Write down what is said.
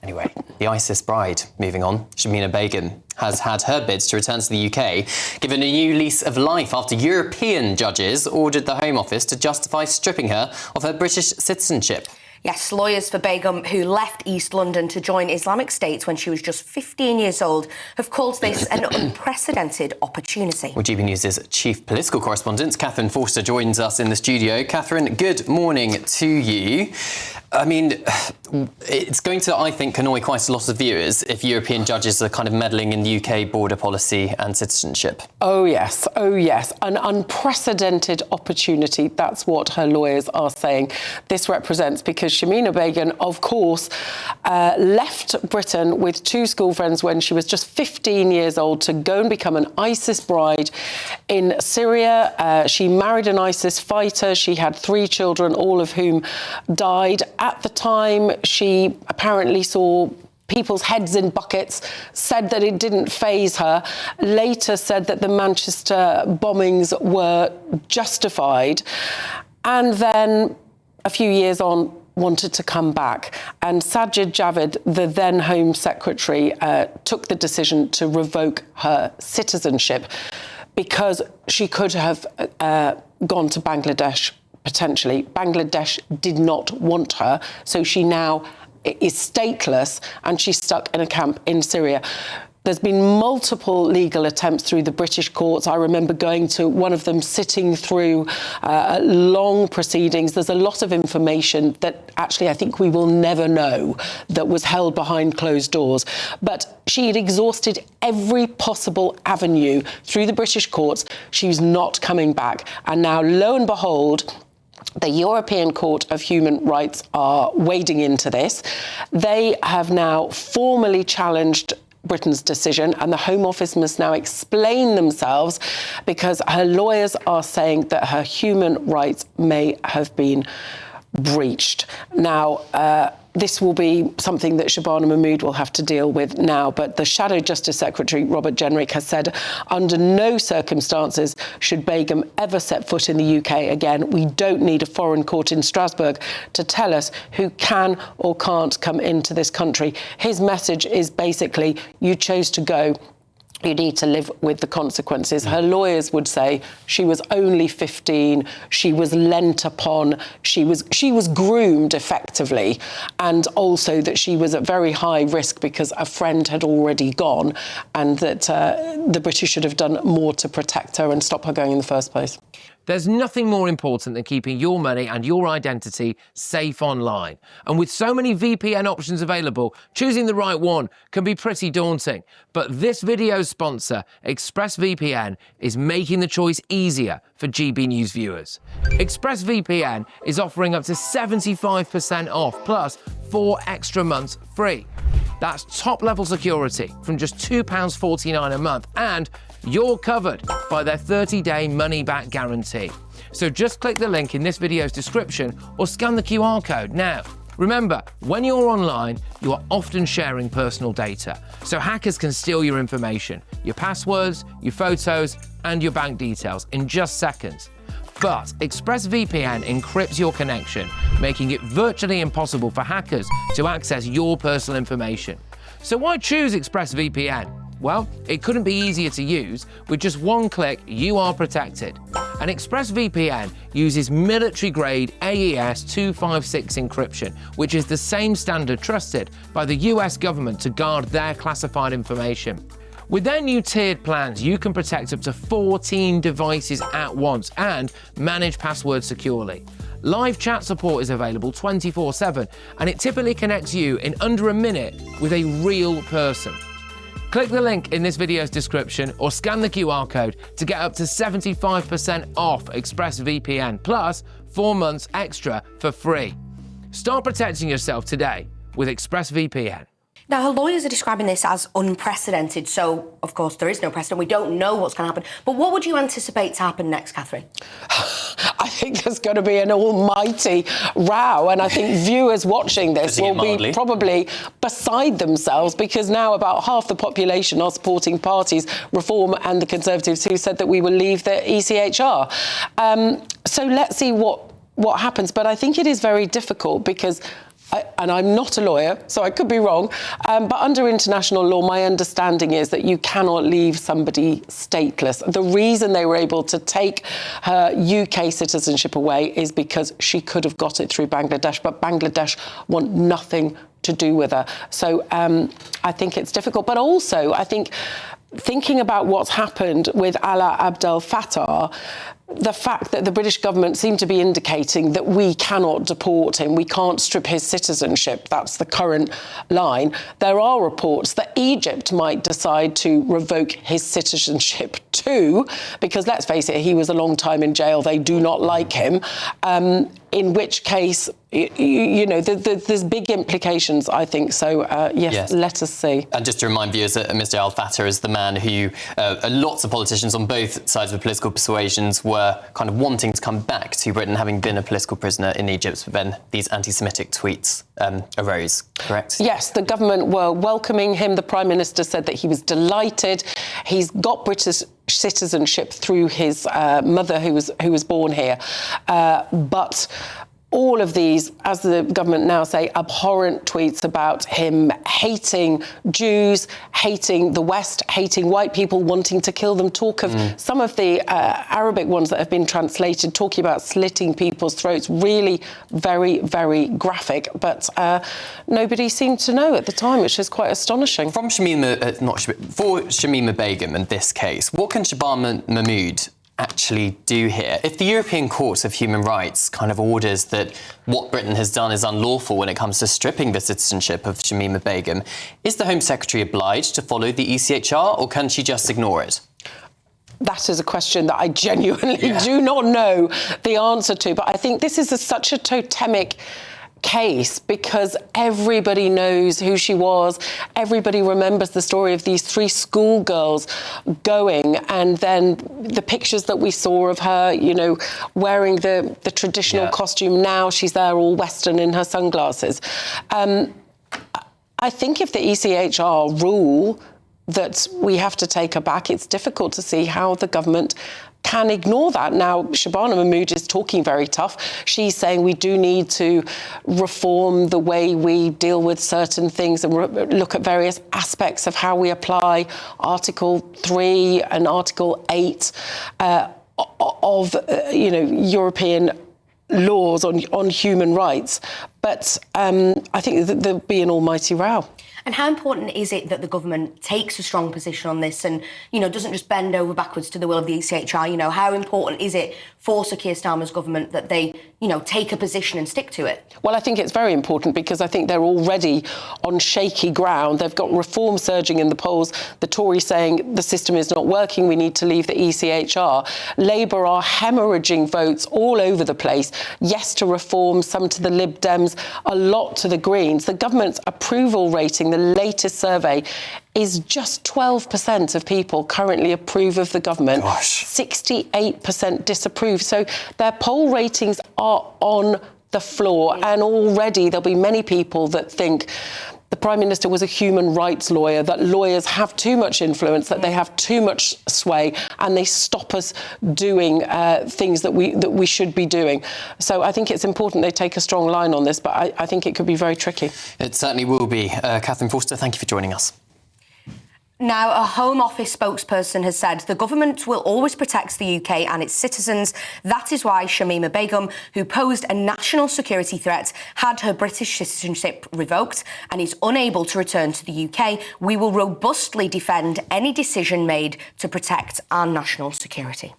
Anyway, the ISIS bride, moving on, Shamima Begum, has had her bids to return to the UK given a new lease of life after European judges ordered the Home Office to justify stripping her of her British citizenship. Yes, lawyers for Begum, who left East London to join Islamic State when she was just 15 years old, have called this an unprecedented opportunity. Well, GB News' chief political correspondent, Katherine Forster, joins us in the studio. Katherine, good morning to you. I mean, it's going to, I think, annoy quite a lot of viewers if European judges are kind of meddling in the UK border policy and citizenship. Oh, yes. Oh, yes. An unprecedented opportunity. That's what her lawyers are saying this represents, because Shamima Begum, of course, left Britain with two school friends when she was just 15 years old to go and become an ISIS bride in Syria. She married an ISIS fighter. She had 3 children, all of whom died. At the time, she apparently saw people's heads in buckets, said that it didn't faze her, later said that the Manchester bombings were justified, and then a few years on wanted to come back. And Sajid Javid, the then Home Secretary, took the decision to revoke her citizenship because she could have gone to Bangladesh. Potentially. Bangladesh did not want her, so she now is stateless and she's stuck in a camp in Syria. There's been multiple legal attempts through the British courts. I remember going to one of them, sitting through long proceedings. There's a lot of information that actually I think we will never know that was held behind closed doors. But she had exhausted every possible avenue through the British courts. She was not coming back. And now, lo and behold, the European Court of Human Rights are wading into this. They have now formally challenged Britain's decision, and the Home Office must now explain themselves because her lawyers are saying that her human rights may have been breached. Now, this will be something that Shabana Mahmood will have to deal with now, but the Shadow Justice Secretary, Robert Jenrick, has said under no circumstances should Begum ever set foot in the UK again. We don't need a foreign court in Strasbourg to tell us who can or can't come into this country. His message is basically, you chose to go, you need to live with the consequences. Her lawyers would say she was only 15, she was lent upon, she was groomed effectively, and also that she was at very high risk because a friend had already gone, and that the British should have done more to protect her and stop her going in the first place. There's nothing more important than keeping your money and your identity safe online. And with so many VPN options available, choosing the right one can be pretty daunting. But this video's sponsor, ExpressVPN, is making the choice easier for GB News viewers. ExpressVPN is offering up to 75% off, plus 4 extra months free. That's top-level security from just £2.49 a month, and you're covered by their 30-day money-back guarantee. So just click the link in this video's description or scan the QR code now. Remember, when you're online, you are often sharing personal data, so hackers can steal your information, your passwords, your photos, and your bank details in just seconds. But ExpressVPN encrypts your connection, making it virtually impossible for hackers to access your personal information. So why choose ExpressVPN? Well, it couldn't be easier to use. With just one click, you are protected. And ExpressVPN uses military-grade AES 256 encryption, which is the same standard trusted by the US government to guard their classified information. With their new tiered plans, you can protect up to 14 devices at once and manage passwords securely. Live chat support is available 24/7, and it typically connects you in under a minute with a real person. Click the link in this video's description or scan the QR code to get up to 75% off ExpressVPN, plus 4 months extra for free. Start protecting yourself today with ExpressVPN. Now, her lawyers are describing this as unprecedented, so, of course, there is no precedent. We don't know what's going to happen. But what would you anticipate to happen next, Katherine? I think there's going to be an almighty row, and I think viewers watching this will be probably beside themselves, because now about half the population are supporting parties, Reform and the Conservatives, who said that we will leave the ECHR. So let's see what happens. But I think it is very difficult because and I'm not a lawyer, so I could be wrong, but under international law, my understanding is that you cannot leave somebody stateless. The reason they were able to take her UK citizenship away is because she could have got it through Bangladesh, but Bangladesh want nothing to do with her. So I think it's difficult. But also, I think, thinking about what's happened with Alaa Abdel Fattah, the fact that the British government seemed to be indicating that we cannot deport him, we can't strip his citizenship, that's the current line. There are reports that Egypt might decide to revoke his citizenship too, because let's face it, he was a long time in jail, they do not like him. In which case, there's big implications, I think. So, yes, let us see. And just to remind viewers that Mr. Al Fattah is the man who lots of politicians on both sides of political persuasions were kind of wanting to come back to Britain, having been a political prisoner in Egypt, but then these anti-Semitic tweets arose, correct? Yes, the government were welcoming him. The Prime Minister said that he was delighted. He's got British citizenship through his mother who was born here. But all of these, as the government now say, abhorrent tweets about him hating Jews, hating the West, hating white people, wanting to kill them, talk of some of the Arabic ones that have been translated, talking about slitting people's throats, really very, very graphic. But nobody seemed to know at the time, which is quite astonishing. For Shamima Begum in this case, what can Shabana Mahmood actually do here? If the European Court of Human Rights kind of orders that what Britain has done is unlawful when it comes to stripping the citizenship of Shamima Begum, is the Home Secretary obliged to follow the ECHR, or can she just ignore it? That is a question that I genuinely do not know the answer to. But I think this is such a totemic case because everybody knows who she was. Everybody remembers the story of these 3 schoolgirls going, and then the pictures that we saw of her, wearing the traditional costume. Now she's there all Western in her sunglasses. I think if the ECHR rule that we have to take her back, it's difficult to see how the government can ignore that. Now, Shabana Mahmood is talking very tough. She's saying we do need to reform the way we deal with certain things and look at various aspects of how we apply Article 3 and Article 8 of European laws on human rights. But I think that there'll be an almighty row. And how important is it that the government takes a strong position on this and, doesn't just bend over backwards to the will of the ECHR? How important is it for Sir Keir Starmer's government that they, take a position and stick to it? Well, I think it's very important because I think they're already on shaky ground. They've got reform surging in the polls. The Tories saying the system is not working, we need to leave the ECHR. Labour are hemorrhaging votes all over the place. Yes to reform, some to the Lib Dems, a lot to the Greens. The government's approval rating, the latest survey, is just 12% of people currently approve of the government. Gosh. 68% disapprove. So their poll ratings are on the floor, and already there'll be many people that think the Prime Minister was a human rights lawyer, that lawyers have too much influence, that they have too much sway, and they stop us doing things that we should be doing. So I think it's important they take a strong line on this, but I think it could be very tricky. It certainly will be. Katherine Forster, thank you for joining us. Now, a Home Office spokesperson has said the government will always protect the UK and its citizens. That is why Shamima Begum, who posed a national security threat, had her British citizenship revoked and is unable to return to the UK. We will robustly defend any decision made to protect our national security.